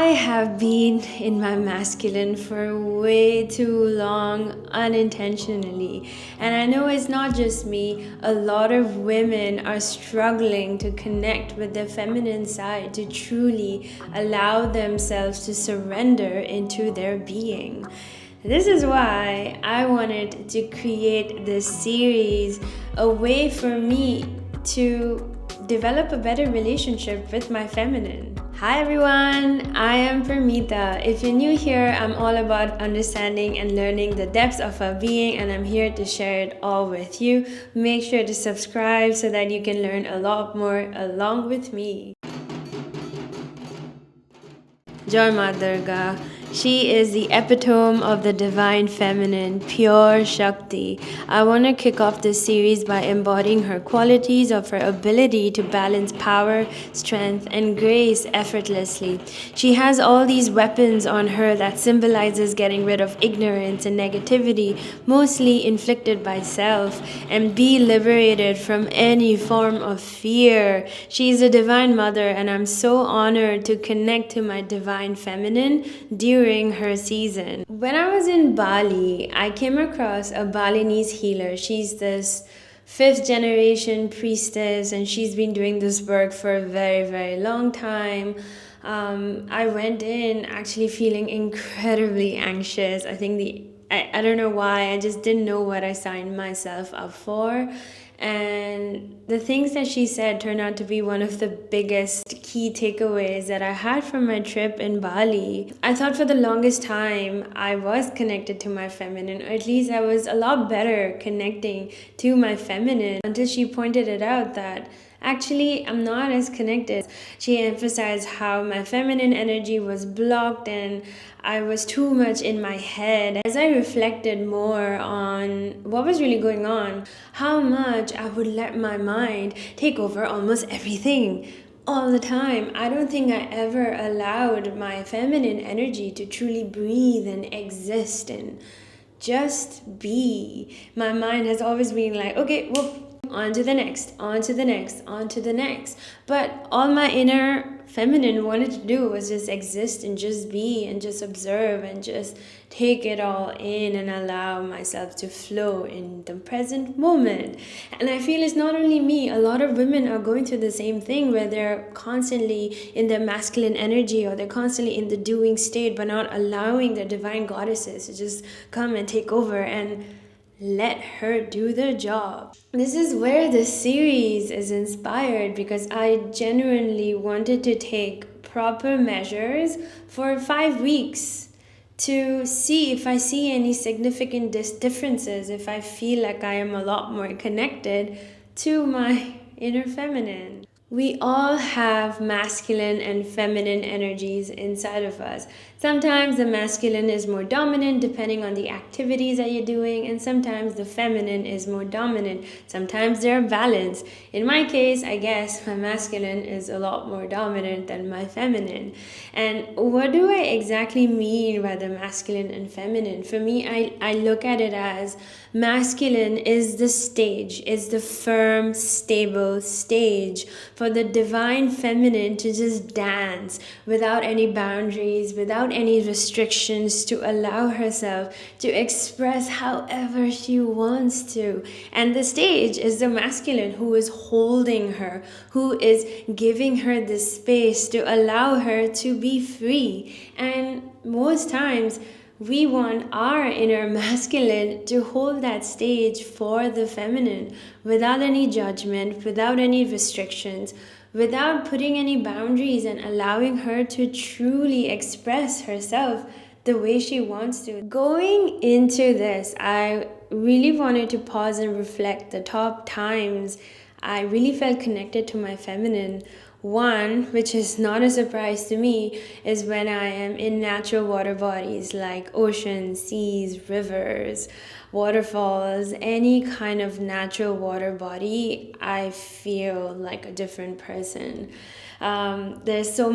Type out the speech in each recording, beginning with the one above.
have been in my masculine for way too long unintentionally. And I know it's not just me, a lot of women are struggling to connect with their feminine side to truly allow themselves to surrender into their being. This is why I wanted to create this series, a way for me to develop a better relationship with my feminine. Hi everyone, I am Permita. If you're new here, I'm all about understanding and learning the depths of our being, and I'm here to share it all with you. Make sure to subscribe so that you can learn a lot more along with me. Joy Maa Durga. She is the epitome of the divine feminine, pure Shakti. I want to kick off this series by embodying her qualities of her ability to balance power, strength, and grace effortlessly. She has all these weapons on her that symbolizes getting rid of ignorance and negativity, mostly inflicted by self, and be liberated from any form of fear. She is a divine mother, and I'm so honored to connect to my divine feminine during her season. When I was in Bali, I came across a Balinese healer. She's this fifth generation priestess, and she's been doing this work for a very, very long time. I went in actually feeling incredibly anxious. I don't know why, I just didn't know what I signed myself up for. And the things that she said turned out to be one of the biggest key takeaways that I had from my trip in Bali. I thought for the longest time I was connected to my feminine, or at least I was a lot better connecting to my feminine, until she pointed it out that actually, I'm not as connected. She emphasized how my feminine energy was blocked and I was too much in my head. As I reflected more on what was really going on, how much I would let my mind take over almost everything all the time. I don't think I ever allowed my feminine energy to truly breathe and exist and just be. My mind has always been like, okay, whoop, on to the next, on to the next, on to the next. But all my inner feminine wanted to do was just exist and just be and just observe and just take it all in and allow myself to flow in the present moment. And I feel it's not only me, a lot of women are going through the same thing, where they're constantly in their masculine energy, or they're constantly in the doing state, but not allowing their divine goddesses to just come and take over and let her do the job. This is where this series is inspired, because I genuinely wanted to take proper measures for 5 weeks to see if I see any significant differences, if I feel like I am a lot more connected to my inner feminine. We all have masculine and feminine energies inside of us. Sometimes the masculine is more dominant depending on the activities that you're doing, and sometimes the feminine is more dominant. Sometimes they're balanced. In my case, I guess my masculine is a lot more dominant than my feminine. And what do I exactly mean by the masculine and feminine? For me, I look at it as masculine is the stage, is the firm, stable stage for the divine feminine to just dance without any boundaries, without any restrictions, to allow herself to express however she wants to. And the stage is the masculine, who is holding her, who is giving her the space to allow her to be free. And most times, we want our inner masculine to hold that stage for the feminine without any judgment, without any restrictions, without putting any boundaries, and allowing her to truly express herself the way she wants to. Going into this, I really wanted to pause and reflect the top times I really felt connected to my feminine. One, which is not a surprise to me, is when I am in natural water bodies like oceans, seas, rivers, waterfalls, any kind of natural water body. I feel like a different person. There's so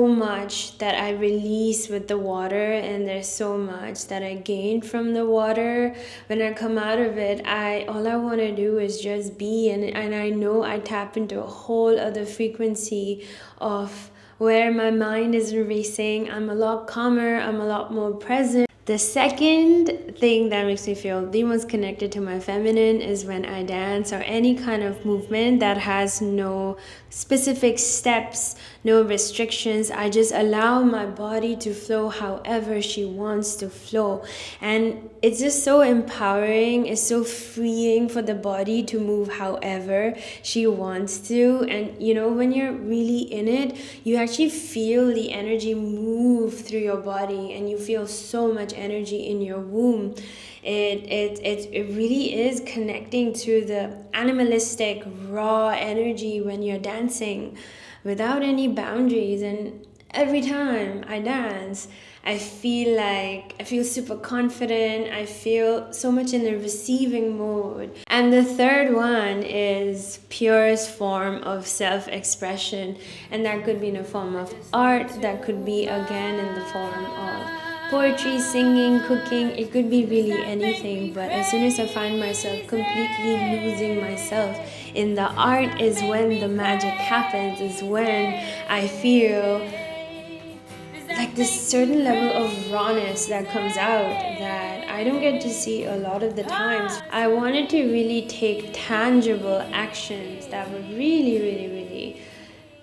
much that I release with the water, and there's so much that I gain from the water. When I come out of it, all I want to do is just be, and I know I tap into a whole other frequency of where my mind isn't racing. I'm a lot calmer, I'm a lot more present. The second thing that makes me feel the most connected to my feminine is when I dance or any kind of movement that has no specific steps, no restrictions. I just allow my body to flow however she wants to flow. And it's just so empowering, it's so freeing for the body to move however she wants to. And you know, when you're really in it, you actually feel the energy move through your body, and you feel so much energy in your womb. It really is connecting to the animalistic raw energy when you're dancing without any boundaries. And every time I dance, I feel super confident. I feel so much in the receiving mode. And the third one is purest form of self-expression, and that could be in a form of art, that could be again in the form of poetry, singing, cooking. It could be really anything. But as soon as I find myself completely losing myself in the art is when the magic happens, is when I feel like this certain level of rawness that comes out that I don't get to see a lot of the times. I wanted to really take tangible actions that would really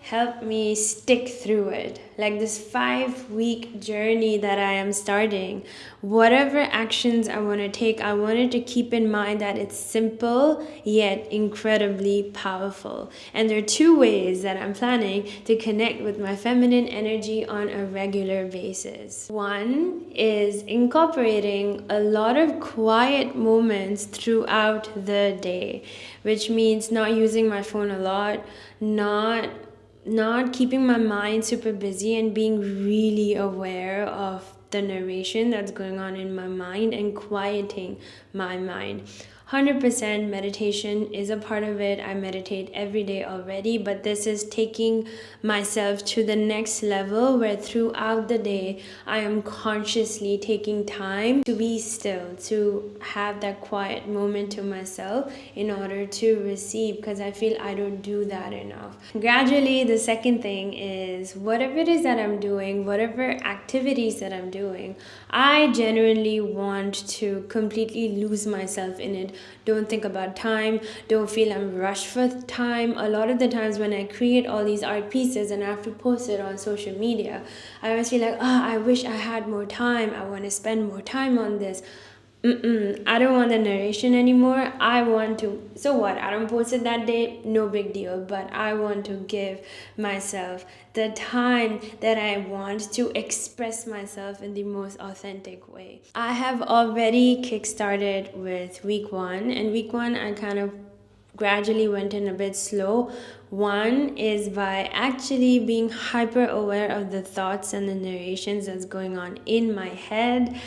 help me stick through it. Like this 5-week journey that I am starting, whatever actions I want to take, I wanted to keep in mind that it's simple yet incredibly powerful. And there are 2 ways that I'm planning to connect with my feminine energy on a regular basis. One is incorporating a lot of quiet moments throughout the day, which means not using my phone a lot, not keeping my mind super busy, and being really aware of the narration that's going on in my mind and quieting my mind. 100% meditation is a part of it. I meditate every day already, but this is taking myself to the next level where throughout the day I am consciously taking time to be still, to have that quiet moment to myself in order to receive, because I feel I don't do that enough. Gradually, the second thing is whatever it is that I'm doing, whatever activities that I'm doing, I genuinely want to completely lose myself in it. Don't think about time, don't feel I'm rushed for time. A lot of the times when I create all these art pieces and I have to post it on social media, I always feel like, I wish I had more time, I want to spend more time on this. I don't want the narration anymore. I want to, so what? I don't post it that day, no big deal. But I want to give myself the time that I want to express myself in the most authentic way. I have already kickstarted with week 1, and week 1 I kind of gradually went in a bit slow. One is by actually being hyper aware of the thoughts and the narrations that's going on in my head.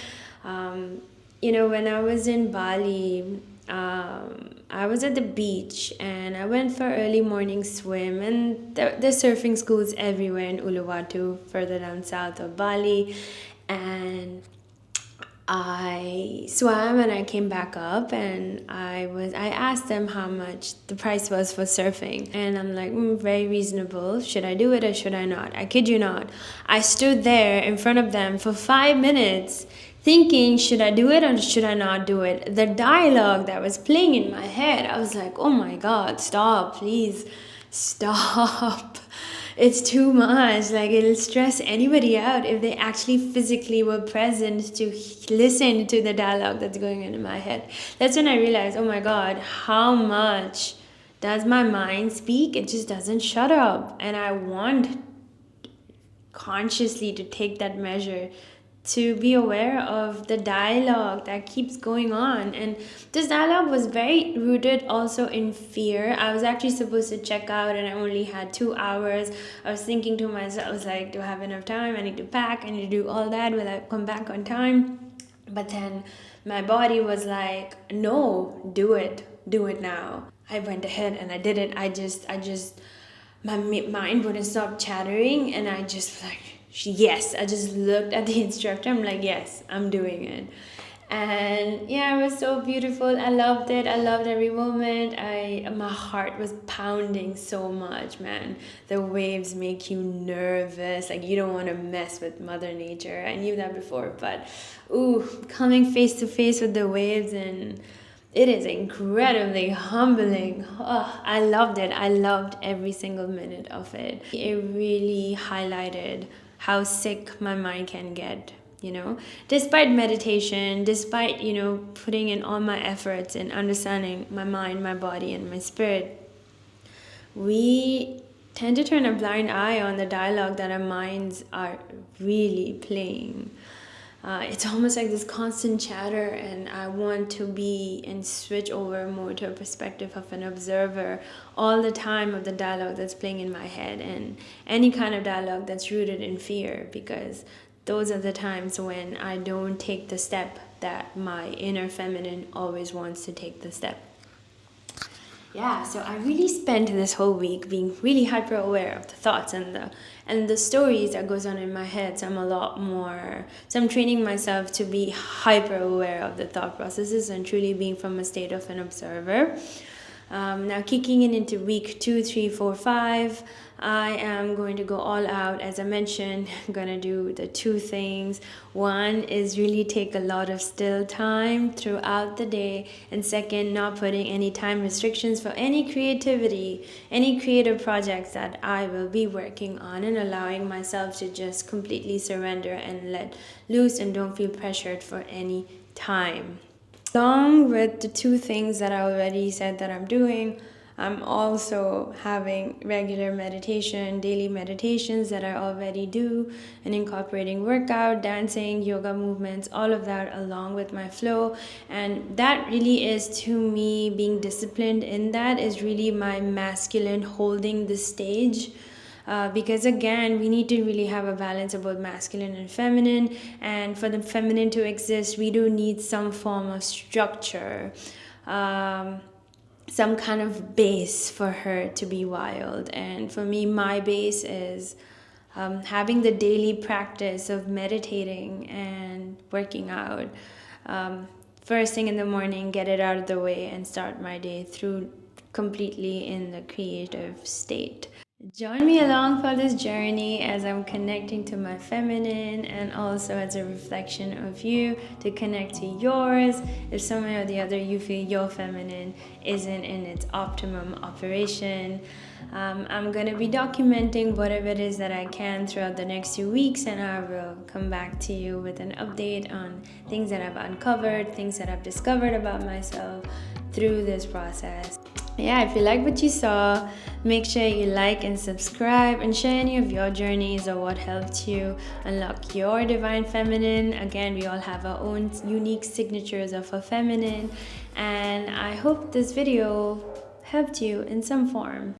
When I was in Bali, I was at the beach and I went for early morning swim, and there's surfing schools everywhere in Uluwatu, further down south of Bali. And I swam and I came back up, and I asked them how much the price was for surfing, and I'm like, very reasonable. Should I do it or should I not? I kid you not. I stood there in front of them for 5 minutes thinking, should I do it or should I not do it? The dialogue that was playing in my head, I was like, oh my God, stop, please, stop. It's too much. Like, it'll stress anybody out if they actually physically were present to listen to the dialogue that's going on in my head. That's when I realized, oh my God, how much does my mind speak? It just doesn't shut up. And I want consciously to take that measure, to be aware of the dialogue that keeps going on. And this dialogue was very rooted also in fear. I was actually supposed to check out and I only had 2 hours. I was thinking to myself, I was like, do I have enough time? I need to pack, I need to do all that. Will I come back on time? But then my body was like, no, do it now. I went ahead and I did it. My mind wouldn't stop chattering, and I just like, yes, I just looked at the instructor. I'm like, yes, I'm doing it. And yeah, it was so beautiful. I loved it. I loved every moment. My heart was pounding so much, man. The waves make you nervous. Like you don't want to mess with Mother Nature. I knew that before, but ooh, coming face to face with the waves, and it is incredibly humbling. Oh, I loved it. I loved every single minute of it. It really highlighted how sick my mind can get, despite meditation, despite, putting in all my efforts and understanding my mind, my body, and my spirit. We tend to turn a blind eye on the dialogue that our minds are really playing. It's almost like this constant chatter, and I want to be and switch over more to a perspective of an observer all the time of the dialogue that's playing in my head, and any kind of dialogue that's rooted in fear, because those are the times when I don't take the step that my inner feminine always wants to take the step. Yeah, so I really spent this whole week being really hyper aware of the thoughts and the stories that goes on in my head. So I'm training myself to be hyper aware of the thought processes and truly being from a state of an observer. Now, kicking in into week 2, 3, 4, 5, I am going to go all out. As I mentioned, I'm going to do the two things. One is really take a lot of still time throughout the day. And second, not putting any time restrictions for any creativity, any creative projects that I will be working on, and allowing myself to just completely surrender and let loose and don't feel pressured for any time. Along with the two things that I already said that I'm doing, I'm also having regular meditation, daily meditations that I already do, and incorporating workout, dancing, yoga movements, all of that along with my flow. And that really is, to me, being disciplined in that is really my masculine holding the stage. Because again, we need to really have a balance of both masculine and feminine, and for the feminine to exist, we do need some form of structure, some kind of base for her to be wild. And for me, my base is having the daily practice of meditating and working out. First thing in the morning, get it out of the way and start my day through completely in the creative state. Join me along for this journey as I'm connecting to my feminine, and also as a reflection of you to connect to yours. If some way or the other you feel your feminine isn't in its optimum operation, I'm going to be documenting whatever it is that I can throughout the next 2 weeks, and I will come back to you with an update on things that I've uncovered, things that I've discovered about myself through this process. Yeah, if you like what you saw, make sure you like and subscribe and share any of your journeys or what helped you unlock your divine feminine. Again, we all have our own unique signatures of a feminine, and I hope this video helped you in some form.